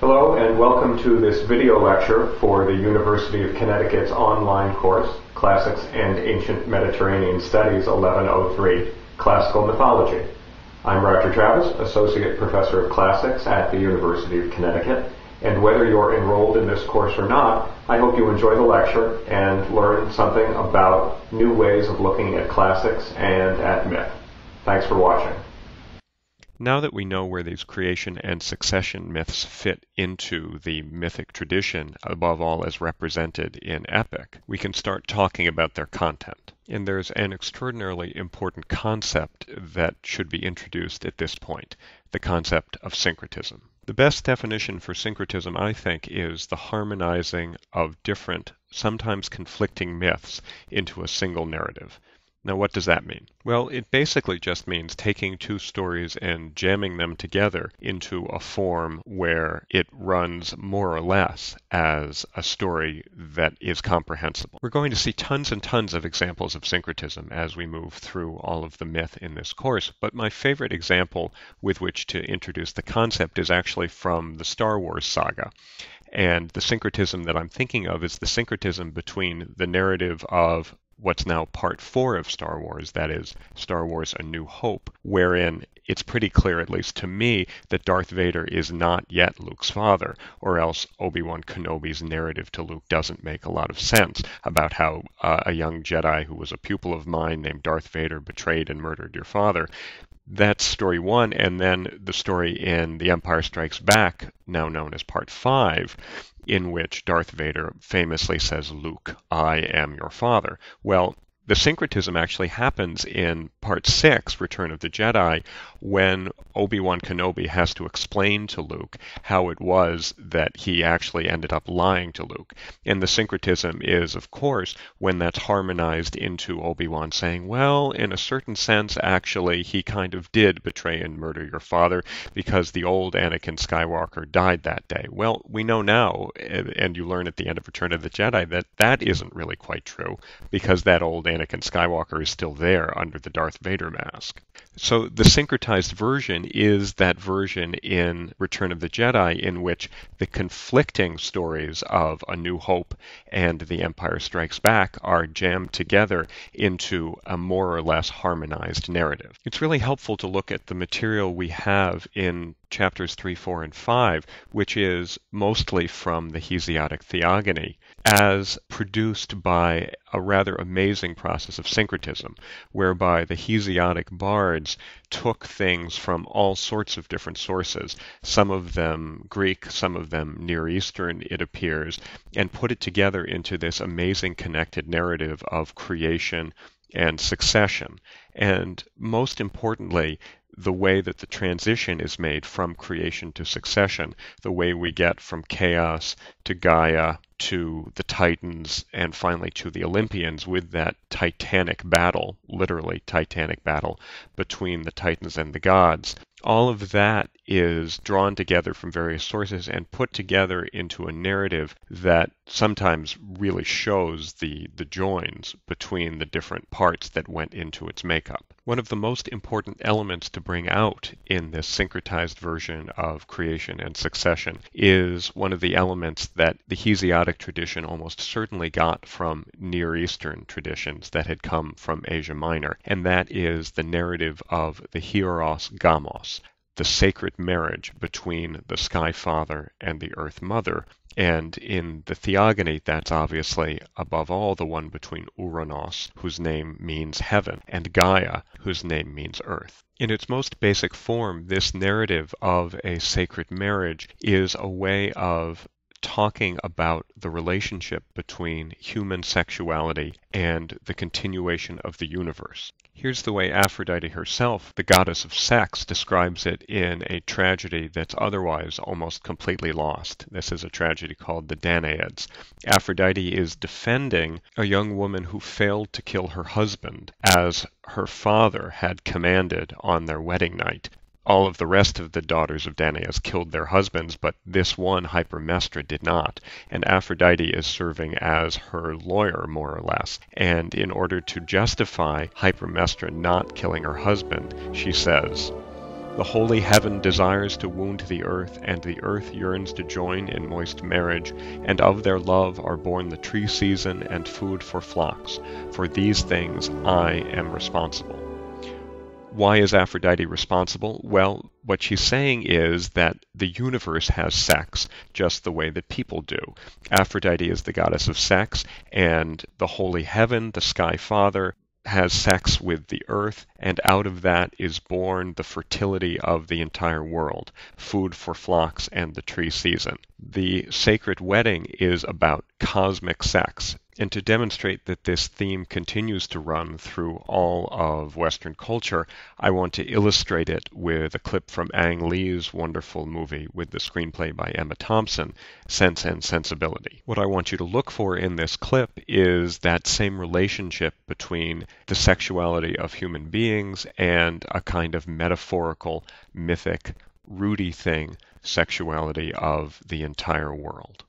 Hello and welcome to this video lecture for the University of Connecticut's online course, Classics and Ancient Mediterranean Studies 1103, Classical Mythology. I'm Roger Travis, Associate Professor of Classics at the University of Connecticut, and whether you're enrolled in this course or not, I hope you enjoy the lecture and learn something about new ways of looking at classics and at myth. Thanks for watching. Now that we know where these creation and succession myths fit into the mythic tradition, above all as represented in epic, we can start talking about their content. And there's an extraordinarily important concept that should be introduced at this point, the concept of syncretism. The best definition for syncretism, I think, is the harmonizing of different, sometimes conflicting myths into a single narrative. Now, what does that mean? Well, it basically just means taking two stories and jamming them together into a form where it runs more or less as a story that is comprehensible. We're going to see tons and tons of examples of syncretism as we move through all of the myth in this course, but my favorite example with which to introduce the concept is actually from the Star Wars saga. And the syncretism that I'm thinking of is the syncretism between the narrative of what's now part 4 of Star Wars, that is, Star Wars A New Hope, wherein it's pretty clear, at least to me, that Darth Vader is not yet Luke's father, or else Obi-Wan Kenobi's narrative to Luke doesn't make a lot of sense about how a young Jedi who was a pupil of mine named Darth Vader betrayed and murdered your father. That's story 1, and then the story in The Empire Strikes Back, now known as Part 5, in which Darth Vader famously says, "Luke, I am your father." Well, the syncretism actually happens in Part 6, Return of the Jedi, when Obi-Wan Kenobi has to explain to Luke how it was that he actually ended up lying to Luke. And the syncretism is, of course, when that's harmonized into Obi-Wan saying, well, in a certain sense, actually, he kind of did betray and murder your father because the old Anakin Skywalker died that day. Well, we know now, and you learn at the end of Return of the Jedi, that that isn't really quite true, because that old Anakin Skywalker is still there under the Darth Vader mask. So the syncretized version is that version in Return of the Jedi in which the conflicting stories of A New Hope and The Empire Strikes Back are jammed together into a more or less harmonized narrative. It's really helpful to look at the material we have in chapters 3, 4, and 5, which is mostly from the Hesiodic Theogony, as produced by a rather amazing process of syncretism, whereby the Hesiodic bards took things from all sorts of different sources, some of them Greek, some of them Near Eastern, it appears, and put it together into this amazing connected narrative of creation and succession. And most importantly, the way that the transition is made from creation to succession, the way we get from chaos to Gaia to the Titans and finally to the Olympians with that titanic battle, literally titanic battle, between the Titans and the gods. All of that is drawn together from various sources and put together into a narrative that sometimes really shows the joins between the different parts that went into its makeup. One of the most important elements to bring out in this syncretized version of creation and succession is one of the elements that the Hesiodic tradition almost certainly got from Near Eastern traditions that had come from Asia Minor, and that is the narrative of the hieros gamos, the sacred marriage between the Sky Father and the Earth Mother. And in the Theogony, that's obviously, above all, the one between Uranos, whose name means heaven, and Gaia, whose name means earth. In its most basic form, this narrative of a sacred marriage is a way of talking about the relationship between human sexuality and the continuation of the universe. Here's the way Aphrodite herself, the goddess of sex, describes it in a tragedy that's otherwise almost completely lost. This is a tragedy called the Danaids. Aphrodite is defending a young woman who failed to kill her husband, as her father had commanded on their wedding night. All of the rest of the daughters of Danaus killed their husbands, but this one, Hypermestra, did not. And Aphrodite is serving as her lawyer, more or less. And in order to justify Hypermestra not killing her husband, she says, The holy heaven desires to wound the earth, and the earth yearns to join in moist marriage, and of their love are born the tree season and food for flocks. For these things I am responsible. Why is Aphrodite responsible? Well, what she's saying is that the universe has sex just the way that people do. Aphrodite is the goddess of sex, and the holy heaven, the sky father, has sex with the earth, and out of that is born the fertility of the entire world, food for flocks and the tree season. The sacred wedding is about cosmic sex. And to demonstrate that this theme continues to run through all of Western culture, I want to illustrate it with a clip from Ang Lee's wonderful movie with the screenplay by Emma Thompson, Sense and Sensibility. What I want you to look for in this clip is that same relationship between the sexuality of human beings and a kind of metaphorical, mythic, rooty thing, sexuality of the entire world.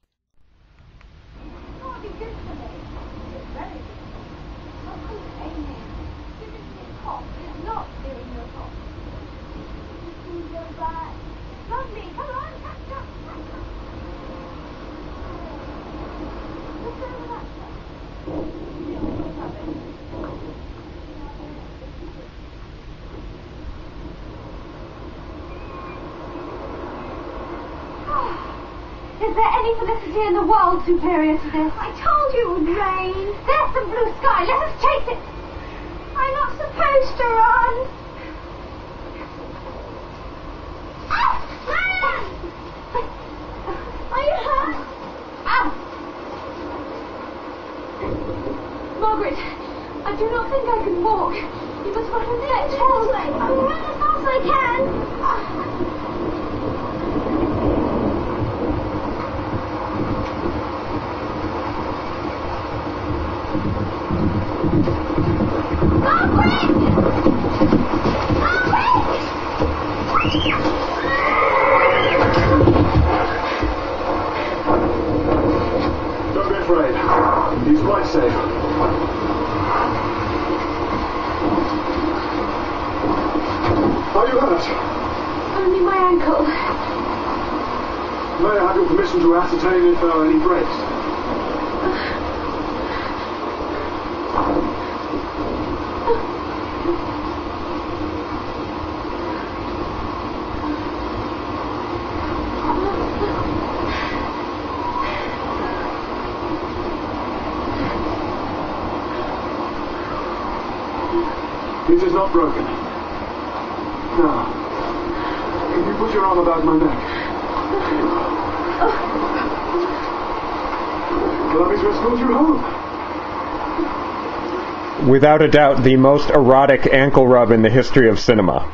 Is there any felicity in the world superior to this? I told you it would rain. There's the blue sky. Let us chase it. I'm not supposed to run. Ah! Are you hurt? Ah! Margaret, I do not think I can walk. You must run and fetch help. I'll run as fast as I can. Don't be afraid. He's quite safe. Are you hurt? Only my ankle. May I have your permission to ascertain if there are any breaks? It is not broken. Now, can you put your arm about my neck? Allow me to escort you home. Without a doubt, the most erotic ankle rub in the history of cinema.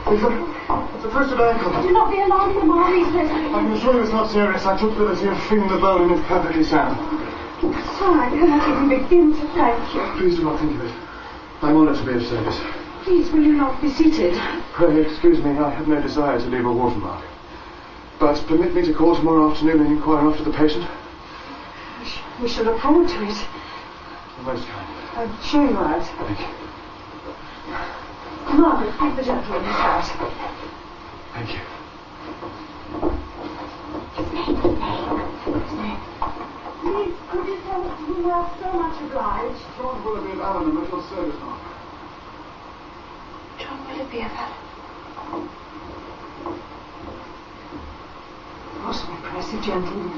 It's a twisted ankle. Do not be alarmed, Mamma. He's listening. I can assure you it's not serious. I took the liberty of feeling the bone and it's perfectly sound. Sorry, I cannot even begin to thank you. Please do not think of it. I'm honoured to be of service. Please, will you not be seated? Pray, excuse me, I have no desire to leave a watermark. But permit me to call tomorrow afternoon and inquire after the patient. We shall look forward to it. Most kind. I'm sure you are. Thank you. Margaret, take the gentleman his hat. Thank you. Please, could you tell us we are so much obliged? John Willoughby of Allenham at your service, Mark. John Willoughby of Allenham. What an impressive gentleman.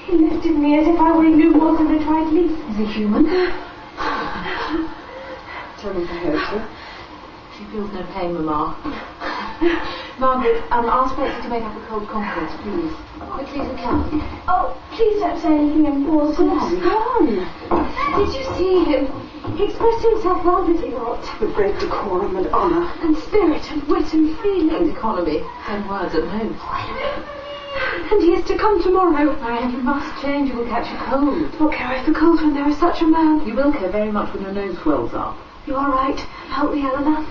He lifted me as if I were no more than a dried leaf. Is he human? Tell me if I hurt her. She feels no pain, Mamma. Margaret, ask Betsy to make up a cold compress, please. Quickly as you can. Oh, please don't say anything important. Gone. Did you see him? He expressed himself well, did he not? With great decorum and honour. And spirit and wit and feeling. And economy. 10 words at most. And he is to come tomorrow. Marianne, you must change. You will catch a cold. What care I for cold when there is such a man? You will care very much when your nose swells up. You are right. Help me, Eleanor.